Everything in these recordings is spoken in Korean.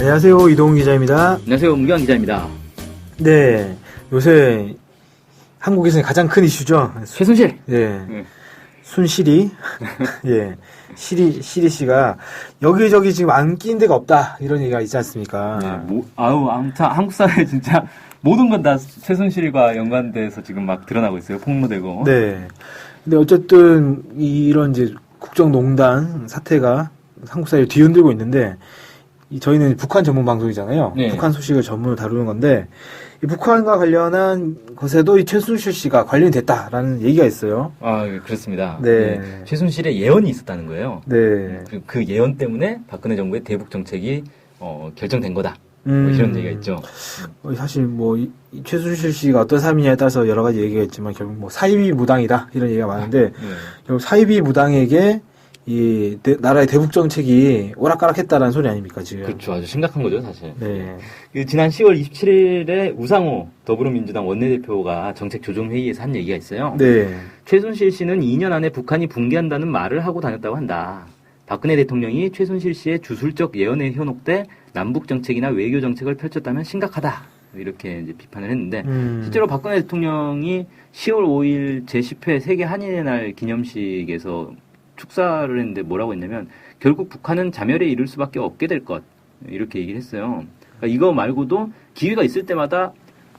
안녕하세요. 이동훈 기자입니다. 안녕하세요. 문경환 기자입니다. 네, 요새 한국에서는 가장 큰 이슈죠. 최순실. 예. 순실이 예. 시리 씨가 여기저기 지금 안 끼는 데가 없다. 이런 얘기가 있지 않습니까? 네, 아무튼 한국 사회 진짜 모든 건 다 최순실과 연관돼서 지금 막 드러나고 있어요. 폭로되고. 네. 근데 어쨌든 이런 이제 국정농단 사태가 한국 사회를 뒤흔들고 있는데 저희는 북한 전문 방송이잖아요. 네. 북한 소식을 전문으로 다루는 건데 이 북한과 관련한 것에도 이 최순실 씨가 관련이 됐다라는 얘기가 있어요. 아, 그렇습니다. 네. 네, 최순실의 예언이 있었다는 거예요. 네. 그리고 그 예언 때문에 박근혜 정부의 대북 정책이 결정된 거다. 뭐 이런 얘기가 있죠. 사실 이 최순실 씨가 어떤 사람이냐에 따라서 여러 가지 얘기가 있지만 결국 사이비 무당이다 이런 얘기가 많은데 결국 사이비 무당에게 이 나라의 대북 정책이 오락가락했다라는 소리 아닙니까 지금? 그렇죠. 아주 심각한 거죠 사실. 네. 지난 10월 27일에 우상호 더불어민주당 원내대표가 정책조정회의에서 한 얘기가 있어요. 네. 최순실 씨는 2년 안에 북한이 붕괴한다는 말을 하고 다녔다고 한다. 박근혜 대통령이 최순실 씨의 주술적 예언에 현혹돼 남북 정책이나 외교 정책을 펼쳤다면 심각하다. 이렇게 이제 비판을 했는데 실제로 박근혜 대통령이 10월 5일 제10회 세계 한인의 날 기념식에서 축사를 했는데 뭐라고 했냐면 결국 북한은 자멸에 이를 수밖에 없게 될 것. 이렇게 얘기를 했어요. 그러니까 이거 말고도 기회가 있을 때마다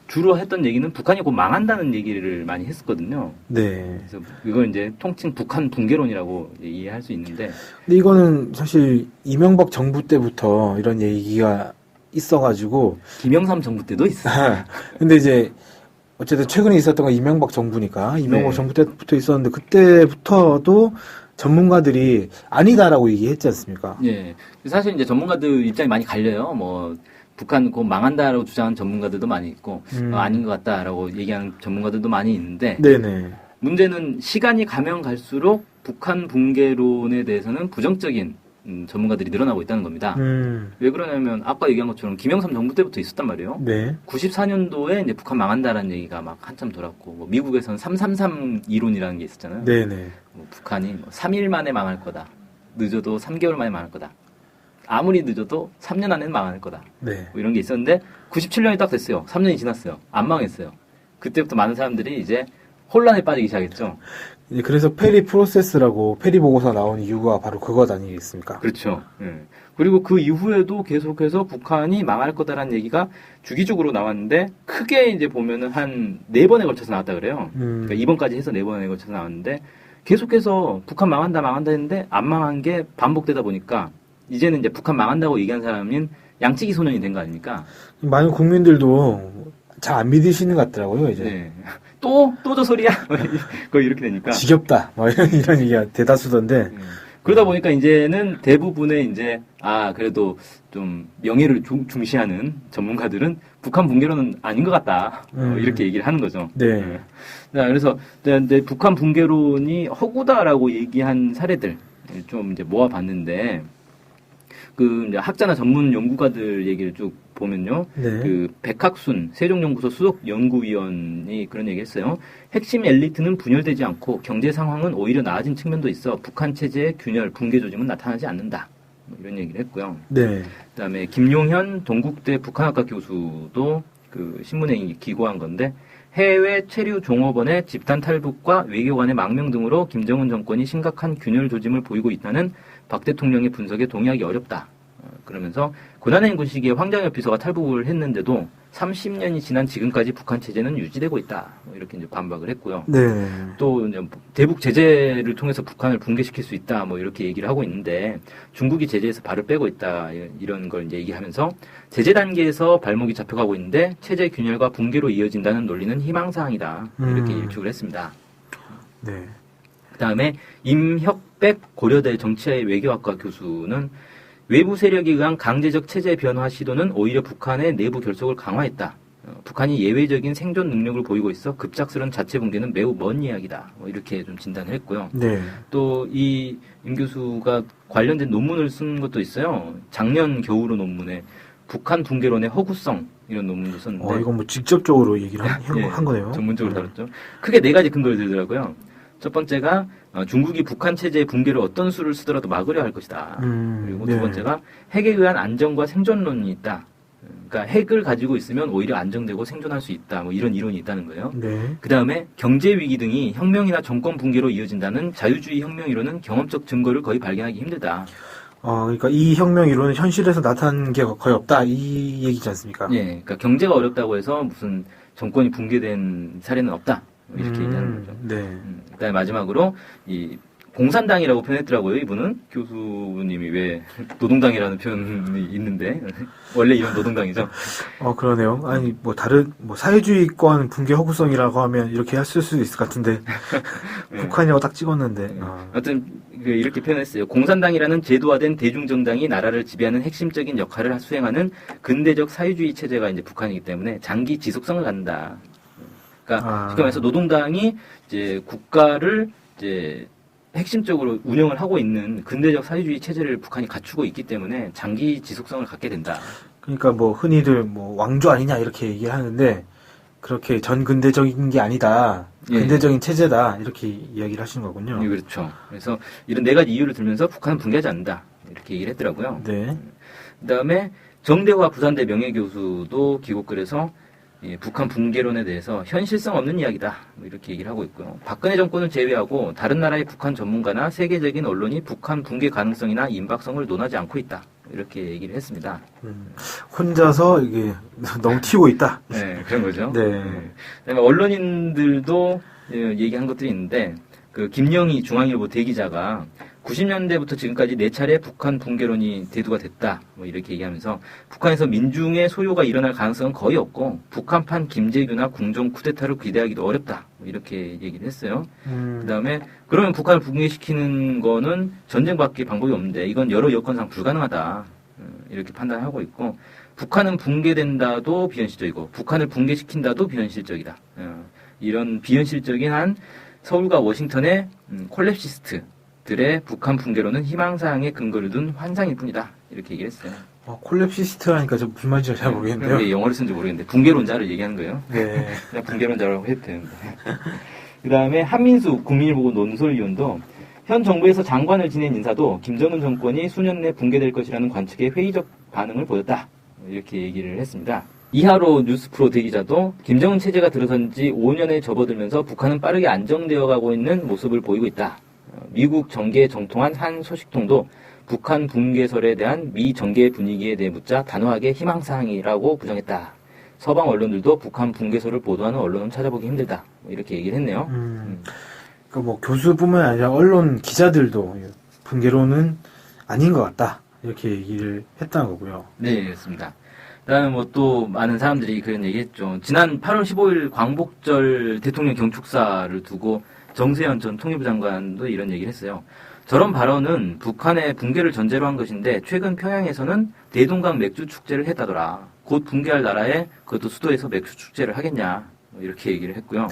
주로 했던 얘기는 북한이 곧 망한다는 얘기를 많이 했었거든요. 네. 그래서 이걸 이제 통칭 북한 붕괴론이라고 이해할 수 있는데. 근데 이거는 사실 이명박 정부 때부터 이런 얘기가 있어가지고. 김영삼 정부 때도 있어요. 근데 이제 어쨌든 최근에 있었던 건 이명박 정부니까 이명박 네. 정부 때부터 있었는데 그때부터도 전문가들이 아니다라고 얘기했지 않습니까? 예. 사실 이제 전문가들 입장이 많이 갈려요. 북한 곧 망한다라고 주장하는 전문가들도 많이 있고 아닌 것 같다라고 얘기하는 전문가들도 많이 있는데 네네. 문제는 시간이 가면 갈수록 북한 붕괴론에 대해서는 부정적인 전문가들이 늘어나고 있다는 겁니다. 왜 그러냐면 아까 얘기한 것처럼 김영삼 정부 때부터 있었단 말이에요. 네. 94년도에 이제 북한 망한다라는 얘기가 막 한참 돌았고 미국에서는 333 이론이라는 게 있었잖아요. 네네. 북한이 3일 만에 망할 거다. 늦어도 3개월 만에 망할 거다. 아무리 늦어도 3년 안에는 망할 거다. 네. 이런 게 있었는데 97년이 딱 됐어요. 3년이 지났어요. 안 망했어요. 그때부터 많은 사람들이 이제 혼란에 빠지기 시작했죠. 그래서 페리 프로세스라고 페리 보고서 나온 이유가 바로 그것 아니겠습니까? 그렇죠. 예. 그리고 그 이후에도 계속해서 북한이 망할 거다라는 얘기가 주기적으로 나왔는데 크게 이제 보면은 한 4번에 걸쳐서 나왔다 그래요. 그러니까 2번까지 해서 4번에 걸쳐서 나왔는데 계속해서 북한 망한다 했는데 안 망한 게 반복되다 보니까 이제는 이제 북한 망한다고 얘기한 사람인 양치기 소년이 된 거 아닙니까? 많은 국민들도 잘 안 믿으시는 것 같더라고요, 이제. 네. 또 저 소리야? 거의 이렇게 되니까. 지겹다. 이런 얘기가 대다수던데. 그러다 보니까 이제는 대부분의 이제, 그래도 좀 명예를 중시하는 전문가들은 북한 붕괴론은 아닌 것 같다. 이렇게 얘기를 하는 거죠. 네. 자, 그래서 이제 북한 붕괴론이 허구다라고 얘기한 사례들 좀 이제 모아봤는데, 이제 학자나 전문 연구가들 얘기를 쭉 보면요. 네. 백학순 세종연구소 수석 연구위원이 그런 얘기 했어요. 핵심 엘리트는 분열되지 않고 경제 상황은 오히려 나아진 측면도 있어 북한 체제의 균열, 붕괴 조짐은 나타나지 않는다. 이런 얘기를 했고요. 네. 그다음에 김용현 동국대 북한학과 교수도 신문에 기고한 건데 해외 체류 종업원의 집단 탈북과 외교관의 망명 등으로 김정은 정권이 심각한 균열 조짐을 보이고 있다는 박 대통령의 분석에 동의하기 어렵다. 그러면서 고난의 인구 시기에 황장엽 비서가 탈북을 했는데도 30년이 지난 지금까지 북한 체제는 유지되고 있다. 이렇게 이제 반박을 했고요. 네. 또 이제 대북 제재를 통해서 북한을 붕괴시킬 수 있다. 이렇게 얘기를 하고 있는데 중국이 제재에서 발을 빼고 있다. 이런 걸 이제 얘기하면서 제재 단계에서 발목이 잡혀가고 있는데 체제 균열과 붕괴로 이어진다는 논리는 희망사항이다. 이렇게 일축을 했습니다. 네. 그다음에 임혁백 고려대 정치의 외교학과 교수는 외부 세력에 의한 강제적 체제 변화 시도는 오히려 북한의 내부 결속을 강화했다. 북한이 예외적인 생존 능력을 보이고 있어 급작스러운 자체 붕괴는 매우 먼 이야기다. 이렇게 좀 진단을 했고요. 네. 또 이 임 교수가 관련된 논문을 쓴 것도 있어요. 작년 겨울호 논문에 북한 붕괴론의 허구성 이런 논문도 썼는데 이건 직접적으로 얘기를 한 거네요. 전문적으로 다뤘죠. 크게 4가지 근거를 들더라고요. 첫 번째가 중국이 북한 체제의 붕괴를 어떤 수를 쓰더라도 막으려 할 것이다. 그리고 두 네. 번째가 핵에 의한 안정과 생존론이 있다. 그러니까 핵을 가지고 있으면 오히려 안정되고 생존할 수 있다. 뭐 이런 이론이 있다는 거예요. 네. 그 다음에 경제 위기 등이 혁명이나 정권 붕괴로 이어진다는 자유주의 혁명 이론은 경험적 증거를 거의 발견하기 힘들다. 그러니까 이 혁명 이론은 현실에서 나타난 게 거의 없다. 이 얘기지 않습니까? 예, 그러니까 경제가 어렵다고 해서 무슨 정권이 붕괴된 사례는 없다. 이렇게 얘기하는 거죠. 네. 그다음에 마지막으로 이 공산당이라고 표현했더라고요. 이분은 교수님이 왜 노동당이라는 표현이 있는데 원래 이런 노동당이죠. 그러네요. 아니 뭐 다른 뭐 사회주의권 붕괴 허구성이라고 하면 이렇게 했을 수도 있을 것 같은데 북한이라고 딱 찍었는데. 아무튼 이렇게 표현했어요. 공산당이라는 제도화된 대중정당이 나라를 지배하는 핵심적인 역할을 수행하는 근대적 사회주의 체제가 이제 북한이기 때문에 장기 지속성을 갖는다. 그러니까 쉽게 말해서 노동당이 이제 국가를 이제 핵심적으로 운영을 하고 있는 근대적 사회주의 체제를 북한이 갖추고 있기 때문에 장기 지속성을 갖게 된다. 그러니까 뭐 흔히들 뭐 왕조 아니냐 이렇게 얘기하는데 그렇게 전근대적인 게 아니다. 근대적인 체제다. 이렇게 이야기를 하시는 거군요. 예, 그렇죠. 그래서 이런 네 가지 이유를 들면서 북한은 붕괴하지 않는다. 이렇게 얘기를 했더라고요. 네. 그다음에 정대화 부산대 명예교수도 기고글에서 북한 붕괴론에 대해서 현실성 없는 이야기다. 뭐 이렇게 얘기를 하고 있고요. 박근혜 정권을 제외하고 다른 나라의 북한 전문가나 세계적인 언론이 북한 붕괴 가능성이나 임박성을 논하지 않고 있다. 이렇게 얘기를 했습니다. 혼자서 이게 너무 튀고 있다. 네, 그런 거죠. 네. 그다음에 언론인들도 얘기한 것들이 있는데 그 김영희 중앙일보 대기자가 90년대부터 지금까지 4차례 북한 붕괴론이 대두가 됐다. 뭐 이렇게 얘기하면서 북한에서 민중의 소요가 일어날 가능성은 거의 없고 북한판 김재규나 궁정 쿠데타를 기대하기도 어렵다. 뭐 이렇게 얘기를 했어요. 그다음에 그러면 북한을 붕괴시키는 거는 전쟁밖에 방법이 없는데 이건 여러 여건상 불가능하다. 이렇게 판단하고 있고 북한은 붕괴된다도 비현실적이고 북한을 붕괴시킨다도 비현실적이다. 이런 비현실적인 한 서울과 워싱턴의 콜랩시스트들의 북한 붕괴론은 희망사항에 근거를 둔 환상일 뿐이다. 이렇게 얘기를 했어요. 콜랩시스트라니까 저 무슨 말인지 잘 모르겠는데요. 왜 영어를 쓴지 모르겠는데 붕괴론자를 얘기하는 거예요. 네. 그냥 붕괴론자라고 해도 되는데. 그 다음에 한민수 국민일보 논설위원도 현 정부에서 장관을 지낸 인사도 김정은 정권이 수년 내 붕괴될 것이라는 관측에 회의적 반응을 보였다. 이렇게 얘기를 했습니다. 이하로 뉴스프로 대기자도 김정은 체제가 들어선 지 5년에 접어들면서 북한은 빠르게 안정되어 가고 있는 모습을 보이고 있다. 미국 정계에 정통한 한 소식통도 북한 붕괴설에 대한 미 정계 분위기에 대해 묻자 단호하게 희망사항이라고 부정했다. 서방 언론들도 북한 붕괴설을 보도하는 언론은 찾아보기 힘들다. 이렇게 얘기를 했네요. 그러니까 뭐 교수뿐만 아니라 언론 기자들도 붕괴론은 아닌 것 같다. 이렇게 얘기를 했다는 거고요. 네, 그렇습니다. 그다음에 뭐 또 많은 사람들이 그런 얘기했죠. 지난 8월 15일 광복절 대통령 경축사를 두고 정세현 전 통일부 장관도 이런 얘기를 했어요. 저런 발언은 북한의 붕괴를 전제로 한 것인데 최근 평양에서는 대동강 맥주 축제를 했다더라. 곧 붕괴할 나라에 그것도 수도에서 맥주 축제를 하겠냐. 뭐 이렇게 얘기를 했고요.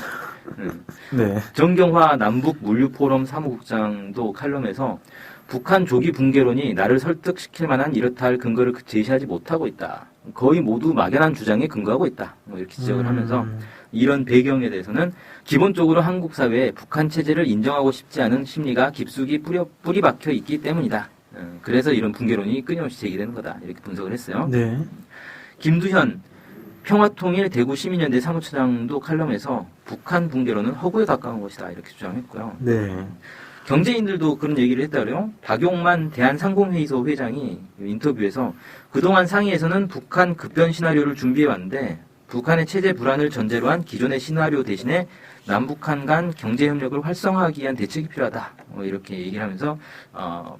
네. 정경화 남북 물류포럼 사무국장도 칼럼에서 북한 조기 붕괴론이 나를 설득시킬 만한 이렇다 할 근거를 제시하지 못하고 있다. 거의 모두 막연한 주장에 근거하고 있다. 뭐 이렇게 지적을 하면서 이런 배경에 대해서는 기본적으로 한국 사회에 북한 체제를 인정하고 싶지 않은 심리가 깊숙이 뿌리 박혀 있기 때문이다. 그래서 이런 붕괴론이 끊임없이 제기되는 거다. 이렇게 분석을 했어요. 네. 김두현 평화통일 대구시민연대 사무처장도 칼럼에서 북한 붕괴론은 허구에 가까운 것이다. 이렇게 주장했고요. 네. 경제인들도 그런 얘기를 했다 그래요. 박용만 대한상공회의소 회장이 인터뷰에서 그동안 상의에서는 북한 급변 시나리오를 준비해왔는데 북한의 체제 불안을 전제로 한 기존의 시나리오 대신에 남북한 간 경제협력을 활성화하기 위한 대책이 필요하다. 이렇게 얘기를 하면서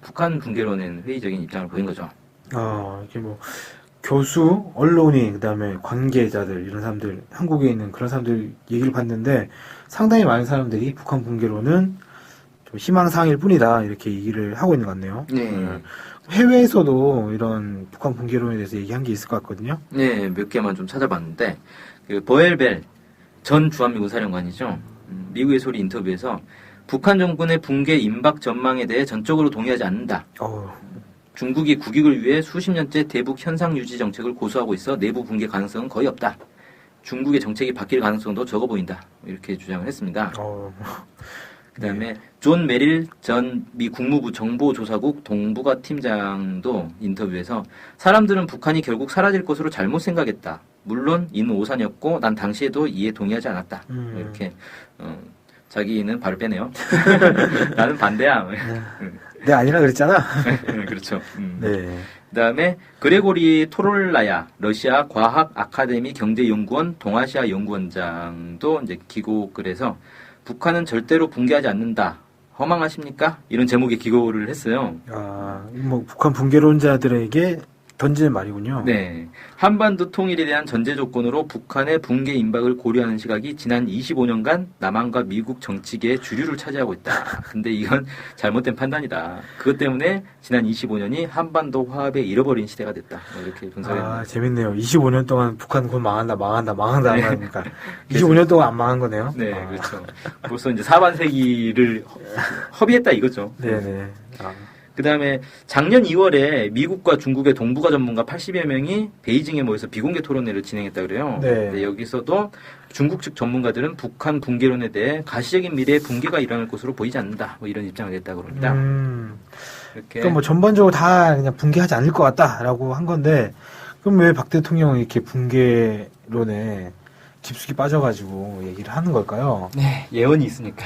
북한 붕괴론엔 회의적인 입장을 보인 거죠. 이게 뭐 교수, 언론인, 그다음에 관계자들 이런 사람들 한국에 있는 그런 사람들 얘기를 봤는데 상당히 많은 사람들이 북한 붕괴론은 좀 희망사항일 뿐이다 이렇게 얘기를 하고 있는 것 같네요. 네. 해외에서도 이런 북한 붕괴론에 대해서 얘기한 게 있을 것 같거든요. 네, 몇 개만 좀 찾아봤는데 그 버엘벨 전 주한미군 사령관이죠. 미국의 소리 인터뷰에서 북한 정권의 붕괴 임박 전망에 대해 전적으로 동의하지 않는다. 중국이 국익을 위해 수십 년째 대북 현상 유지 정책을 고수하고 있어 내부 붕괴 가능성은 거의 없다. 중국의 정책이 바뀔 가능성도 적어 보인다. 이렇게 주장을 했습니다. 그다음에 존 메릴 전 미 국무부 정보조사국 동북아 팀장도 인터뷰에서 사람들은 북한이 결국 사라질 것으로 잘못 생각했다. 물론 이는 오산이었고 난 당시에도 이에 동의하지 않았다. 이렇게 자기는 발을 빼네요. 나는 반대야. 네, 아니라 그랬잖아. 그렇죠. 네. 그다음에 그레고리 토롤라야 러시아 과학 아카데미 경제연구원 동아시아 연구원장도 이제 기고글 해서 북한은 절대로 붕괴하지 않는다. 허망하십니까? 이런 제목의 기고를 했어요. 뭐 북한 붕괴론자들에게 던지는 말이군요. 네. 한반도 통일에 대한 전제 조건으로 북한의 붕괴 임박을 고려하는 시각이 지난 25년간 남한과 미국 정치계의 주류를 차지하고 있다. 근데 이건 잘못된 판단이다. 그것 때문에 지난 25년이 한반도 화합에 잃어버린 시대가 됐다. 이렇게 분석했습니다. 재밌네요. 25년 동안 북한 곧 망한다 하니까 25년 동안 안 망한 거네요. 네, 그렇죠. 벌써 이제 사반세기를 허비했다 이거죠. 네네. 그 다음에 작년 2월에 미국과 중국의 동북아 전문가 80여 명이 베이징에 모여서 비공개 토론회를 진행했다 그래요. 네. 근데 여기서도 중국 측 전문가들은 북한 붕괴론에 대해 가시적인 미래에 붕괴가 일어날 것으로 보이지 않는다. 뭐 이런 입장을 냈다고 합니다. 이렇게. 그러니까 뭐 전반적으로 다 그냥 붕괴하지 않을 것 같다라고 한 건데, 그럼 왜 박 대통령은 이렇게 붕괴론에 깊숙이 빠져가지고 얘기를 하는 걸까요? 네, 예언이 있으니까.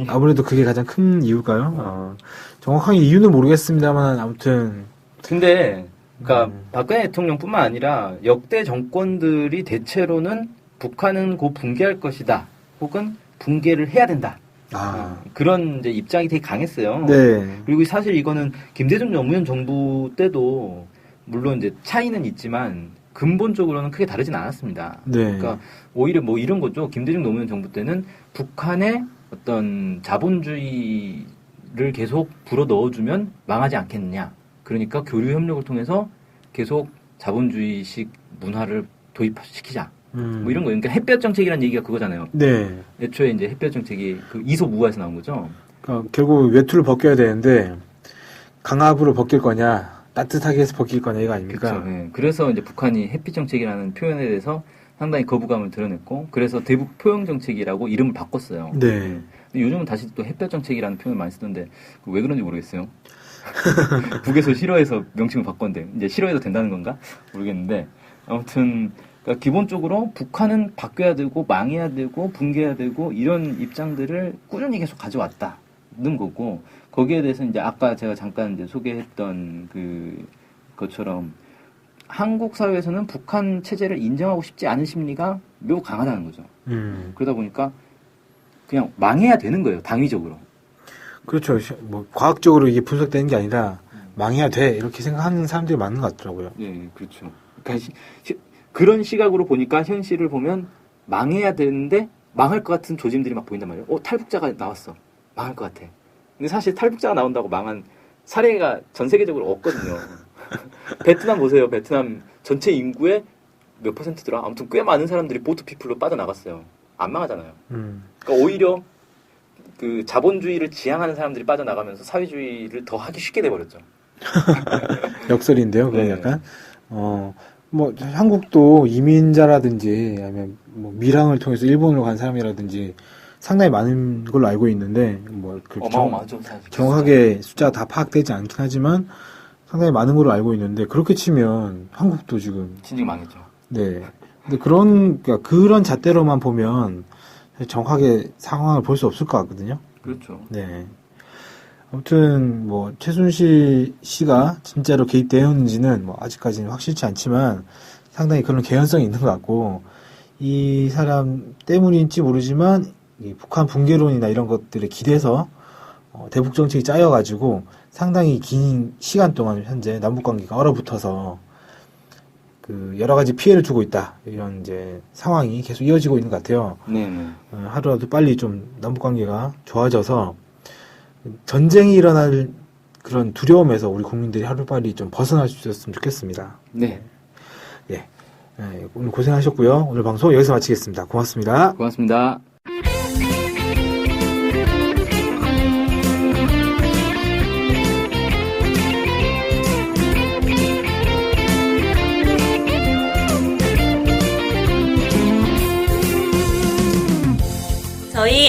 아무래도 그게 가장 큰 이유일까요? 정확하게 이유는 모르겠습니다만 아무튼. 근데 그러니까 박근혜 대통령뿐만 아니라 역대 정권들이 대체로는 북한은 곧 붕괴할 것이다, 혹은 붕괴를 해야 된다. 그런 이제 입장이 되게 강했어요. 네. 그리고 사실 이거는 김대중 노무현 정부 때도 물론 이제 차이는 있지만 근본적으로는 크게 다르진 않았습니다. 네. 그러니까 오히려 뭐 이런 거죠. 김대중 노무현 정부 때는 북한의 어떤 자본주의를 계속 불어 넣어주면 망하지 않겠느냐. 그러니까 교류 협력을 통해서 계속 자본주의식 문화를 도입시키자. 뭐 이런 거예요. 그러니까 햇볕 정책이라는 얘기가 그거잖아요. 네. 애초에 이제 햇볕 정책이 그 이소무화에서 나온 거죠. 그러니까 결국 외투를 벗겨야 되는데 강압으로 벗길 거냐, 따뜻하게 해서 벗길 거냐 이거 아닙니까? 그렇죠. 네. 그래서 이제 북한이 햇빛 정책이라는 표현에 대해서 상당히 거부감을 드러냈고, 그래서 대북 포용 정책이라고 이름을 바꿨어요. 네. 근데 요즘은 다시 또 햇볕 정책이라는 표현을 많이 쓰던데 왜 그런지 모르겠어요. 북에서 싫어해서 명칭을 바꿨는데 이제 싫어해도 된다는 건가 모르겠는데, 아무튼 그러니까 기본적으로 북한은 바뀌어야 되고 망해야 되고 붕괴해야 되고 이런 입장들을 꾸준히 계속 가져왔다는 거고, 거기에 대해서 이제 아까 제가 잠깐 이제 소개했던 것처럼 한국 사회에서는 북한 체제를 인정하고 싶지 않은 심리가 매우 강하다는 거죠. 그러다 보니까 그냥 망해야 되는 거예요, 당위적으로. 그렇죠. 뭐 과학적으로 이게 분석되는 게 아니라 망해야 돼 이렇게 생각하는 사람들이 많은 것 같더라고요. 네, 그렇죠. 그러니까 그런 시각으로 보니까 현실을 보면 망해야 되는데 망할 것 같은 조짐들이 막 보인단 말이에요. 탈북자가 나왔어. 망할 것 같아. 근데 사실 탈북자가 나온다고 망한 사례가 전 세계적으로 없거든요. 베트남 보세요. 베트남 전체 인구의 몇 퍼센트더라? 아무튼 꽤 많은 사람들이 보트피플로 빠져나갔어요. 안 망하잖아요. 그러니까 오히려 그 자본주의를 지향하는 사람들이 빠져나가면서 사회주의를 더 하기 쉽게 돼버렸죠. 역설인데요, 그건 약간. 뭐 한국도 이민자라든지 아니면 뭐 밀항을 통해서 일본으로 간 사람이라든지 상당히 많은 걸로 알고 있는데 뭐 어마어마하죠, 사실. 정확하게 숫자가 다 파악되지 않긴 하지만 상당히 많은 걸로 알고 있는데, 그렇게 치면 한국도 지금 진즉 망했죠. 네. 근데 그런 잣대로만 보면 정확하게 상황을 볼 수 없을 것 같거든요. 그렇죠. 네. 아무튼 뭐 최순실 씨가 진짜로 개입되었는지는 뭐 아직까지는 확실치 않지만 상당히 그런 개연성이 있는 것 같고, 이 사람 때문인지 모르지만 이 북한 붕괴론이나 이런 것들에 기대서 대북 정책이 짜여가지고 상당히 긴 시간 동안 현재 남북 관계가 얼어붙어서 그 여러 가지 피해를 주고 있다, 이런 이제 상황이 계속 이어지고 있는 것 같아요. 네. 하루라도 빨리 좀 남북 관계가 좋아져서 전쟁이 일어날 그런 두려움에서 우리 국민들이 하루빨리 좀 벗어날 수 있었으면 좋겠습니다. 네. 예. 오늘 고생하셨고요. 오늘 방송 여기서 마치겠습니다. 고맙습니다. 고맙습니다. 저희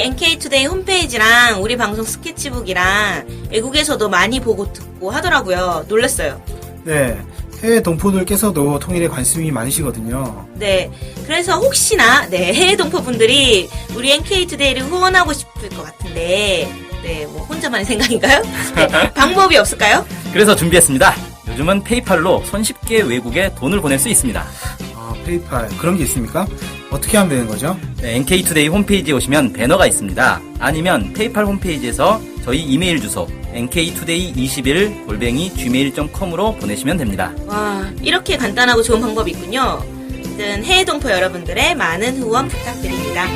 NK투데이 홈페이지랑 우리 방송 스케치북이랑 외국에서도 많이 보고 듣고 하더라고요. 놀랐어요. 네, 해외 동포들께서도 통일에 관심이 많으시거든요. 네, 그래서 혹시나 해외 동포분들이 우리 NK투데이를 후원하고 싶을 것 같은데 뭐 혼자만의 생각인가요? 네, 방법이 없을까요? 그래서 준비했습니다. 요즘은 페이팔로 손쉽게 외국에 돈을 보낼 수 있습니다. 아, 페이팔 그런 게 있습니까? 어떻게 하면 되는 거죠? 네, NK투데이 홈페이지에 오시면 배너가 있습니다. 아니면 페이팔 홈페이지에서 저희 이메일 주소 nktoday21@gmail.com으로 보내시면 됩니다. 와, 이렇게 간단하고 좋은 방법이 있군요. 해외 동포 여러분들의 많은 후원 부탁드립니다.